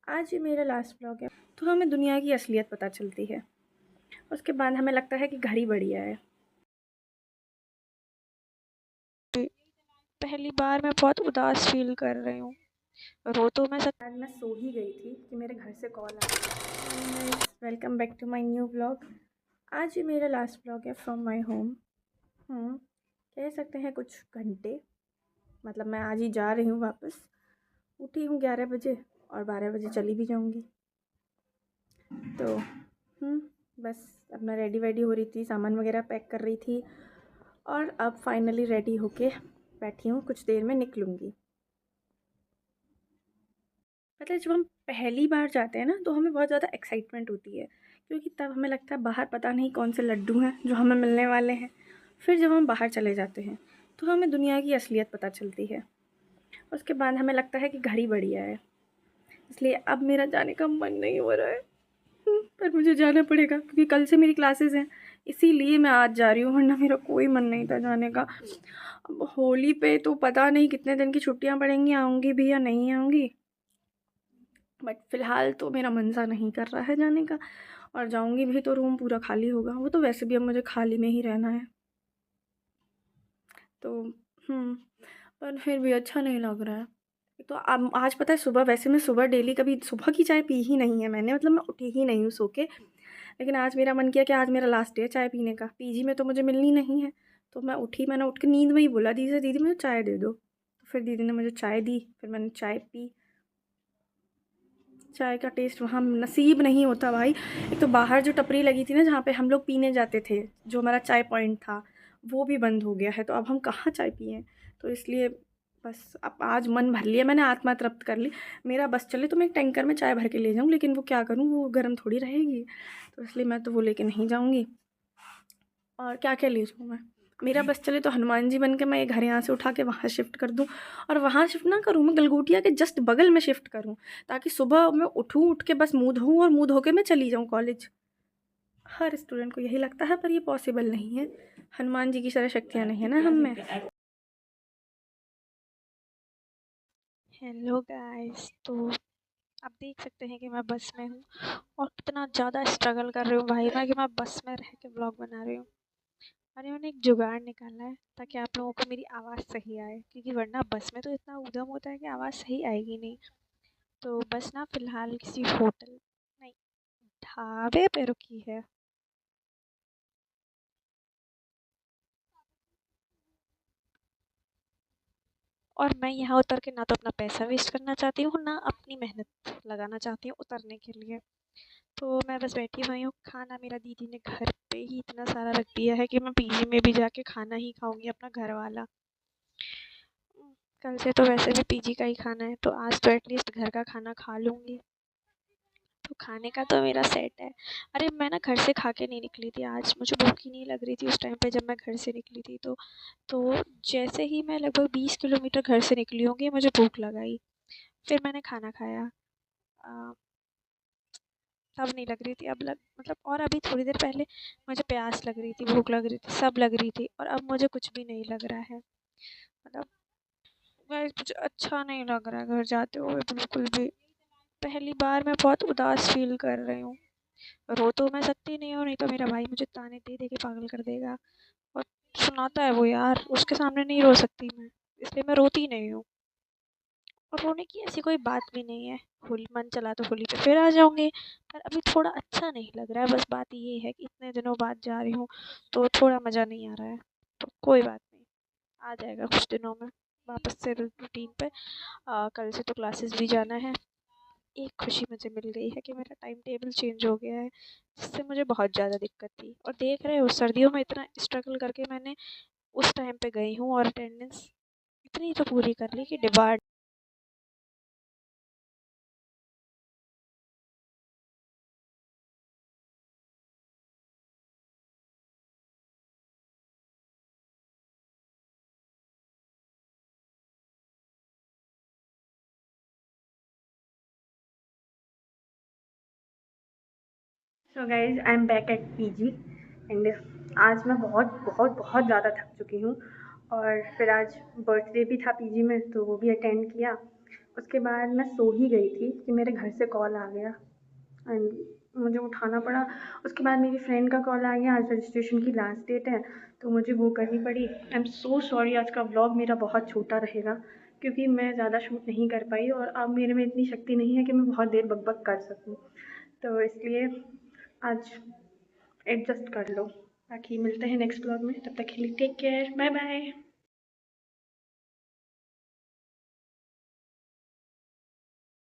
आज ये मेरा लास्ट व्लॉग है। तो हमें दुनिया की असलियत पता चलती है। उसके बाद हमें लगता है कि घर ही बढ़िया है। पहली बार मैं बहुत उदास फ़ील कर रही हूँ। रो तो मैं सक आज मैं सो ही गई थी कि मेरे घर से कॉल आया। Welcome back to my new vlog. आज ये मेरा लास्ट व्लॉग है फ्रॉम माय होम। कह सकते हैं कुछ घंटे, मतलब मैं आज ही जा रही हूँ वापस। उठी हूँ 11 बजे और 12 बजे चली भी जाऊँगी। तो बस अब मैं रेडी वेडी हो रही थी, सामान वगैरह पैक कर रही थी और अब फाइनली रेडी होके बैठी हूँ। कुछ देर में निकलूँगी। मतलब जब हम पहली बार जाते हैं ना तो हमें बहुत ज़्यादा एक्साइटमेंट होती है, क्योंकि तब हमें लगता है बाहर पता नहीं कौन से लड्डू हैं जो हमें मिलने वाले हैं। फिर जब हम बाहर चले जाते हैं तो हमें दुनिया की असलियत पता चलती है। उसके बाद हमें लगता है कि घर ही बढ़िया है। इसलिए अब मेरा जाने का मन नहीं हो रहा है। पर मुझे जाना पड़ेगा क्योंकि कल से मेरी क्लासेस हैं। इसीलिए मैं आज जा रही हूँ, वरना मेरा कोई मन नहीं था जाने का। अब होली पे तो पता नहीं कितने दिन की छुट्टियाँ पड़ेंगी, आऊँगी भी या नहीं आऊँगी। बट फ़िलहाल तो मेरा मन सा नहीं कर रहा है जाने का। और जाऊँगी भी तो रूम पूरा खाली होगा। वो तो वैसे भी अब मुझे खाली में ही रहना है। तो पर फिर भी अच्छा नहीं लग रहा है। तो अब आज पता है, सुबह वैसे मैं सुबह डेली कभी सुबह की चाय पी ही नहीं है मैंने, मतलब मैं उठी ही नहीं हूँ सो के। लेकिन आज मेरा मन किया कि आज मेरा लास्ट डे है चाय पीने का। पीजी में तो मुझे मिलनी नहीं है। तो मैं उठी, मैंने उठ के नींद में ही बोला दीदी से, दीदी मुझे चाय दे दो। तो फिर दीदी ने मुझे चाय दी, फिर मैंने चाय पी। चाय का टेस्ट वहाँ नसीब नहीं होता भाई। एक तो बाहर जो टपरी लगी थी ना जहाँ पे हम लोग पीने जाते थे, जो हमारा चाय पॉइंट था, वो भी बंद हो गया है। तो अब हम कहाँ चाय पिएँ। तो इसलिए बस अब आज मन भर लिया मैंने, आत्मा तृप्त कर ली। मेरा बस चले तो मैं एक टैंकर में चाय भर के ले जाऊँ, लेकिन वो क्या करूँ, वो गर्म थोड़ी रहेगी। तो इसलिए मैं तो वो लेके नहीं जाऊँगी। और क्या क्या ले जाऊँ मैं। मेरा बस चले तो हनुमान जी बन के मैं ये घर यहाँ से उठा के वहाँ शिफ्ट कर दूँ। और वहाँ शिफ्ट ना करूँ, मैं गलगोटिया के जस्ट बगल में शिफ्ट करूँ, ताकि सुबह मैं उठूँ, उठ के बस मुँह धोऊँ और मुँह धो के मैं चली जाऊँ कॉलेज। हर स्टूडेंट को यही लगता है, पर ये पॉसिबल नहीं है। हनुमान जी की सारी शक्तियाँ नहीं है ना हम में। Hello guys. तो आप देख सकते हैं कि मैं बस में हूँ और कितना ज़्यादा स्ट्रगल कर रही हूँ भाई मैं कि मैं बस में रह के ब्लॉग बना रही हूँ। अरे मैंने एक जुगाड़ निकाला है ताकि आप लोगों को मेरी आवाज़ सही आए, क्योंकि वरना बस में तो इतना ऊधम होता है कि आवाज़ सही आएगी नहीं। तो बस ना फ़िलहाल किसी होटल नहीं, ढाबे पे रुकी है। और मैं यहाँ उतर के ना तो अपना पैसा वेस्ट करना चाहती हूँ, ना अपनी मेहनत लगाना चाहती हूँ उतरने के लिए। तो मैं बस बैठी हुई हूँ। खाना मेरा दीदी ने घर पे ही इतना सारा रख दिया है कि मैं पीजी में भी जाके खाना ही खाऊँगी अपना घर वाला। कल से तो वैसे भी पीजी का ही खाना है, तो आज तो एटलीस्ट घर का खाना खा लूँगी। तो खाने का तो मेरा सेट है। अरे मैं ना घर से खा के नहीं निकली थी आज, मुझे भूख ही नहीं लग रही थी उस टाइम पे जब मैं घर से निकली थी। तो जैसे ही मैं लगभग 20 किलोमीटर घर से निकली होंगी मुझे भूख लग आई। फिर मैंने खाना खाया। अ, तब नहीं लग रही थी, अब लग मतलब, और अभी थोड़ी देर पहले मुझे प्यास लग रही थी, भूख लग रही थी, सब लग रही थी, और अब मुझे कुछ भी नहीं लग रहा है। मतलब गाइस मुझे अच्छा नहीं लग रहा है घर जाते हुए बिल्कुल भी। पहली बार मैं बहुत उदास फ़ील कर रही हूँ। रो तो मैं सकती नहीं हूँ, नहीं तो मेरा भाई मुझे ताने दे दे के पागल कर देगा। और सुनाता है वो यार, उसके सामने नहीं रो सकती मैं, इसलिए मैं रोती नहीं हूँ। और रोने की ऐसी कोई बात भी नहीं है। होली मन चला तो होली पे फिर आ जाऊँगी। पर अभी थोड़ा अच्छा नहीं लग रहा है, बस बात ये है कि इतने दिनों बाद जा रही हूँ तो थोड़ा मज़ा नहीं आ रहा है। तो कोई बात नहीं, आ जाएगा कुछ दिनों में वापस से रूटीन पे। कल से तो क्लासेस भी जाना है। एक खुशी मुझे मिल गई है कि मेरा टाइम टेबल चेंज हो गया है, जिससे मुझे बहुत ज़्यादा दिक्कत थी। और देख रहे हो सर्दियों में इतना स्ट्रगल करके मैंने उस टाइम पे गई हूँ और अटेंडेंस इतनी तो पूरी कर ली कि debar. So guys I am back at PG and आज मैं बहुत बहुत बहुत ज़्यादा थक चुकी हूँ। और फिर आज बर्थडे भी था पीजी में, तो वो भी अटेंड किया। उसके बाद मैं सो ही गई थी कि मेरे घर से कॉल आ गया एंड मुझे उठाना पड़ा। उसके बाद मेरी फ्रेंड का कॉल आ गया, आज रजिस्ट्रेशन की लास्ट डेट है तो मुझे वो करनी पड़ी। आई एम सो सॉरी, आज का व्लॉग मेरा बहुत छोटा रहेगा क्योंकि मैं ज़्यादा शूट नहीं कर पाई और अब मेरे में इतनी शक्ति नहीं है कि मैं बहुत देर बक कर सकूँ, तो इसलिए आज एडजस्ट कर लो। बाकी मिलते हैं नेक्स्ट व्लॉग में, तब तक के लिए टेक केयर, बाय बाय।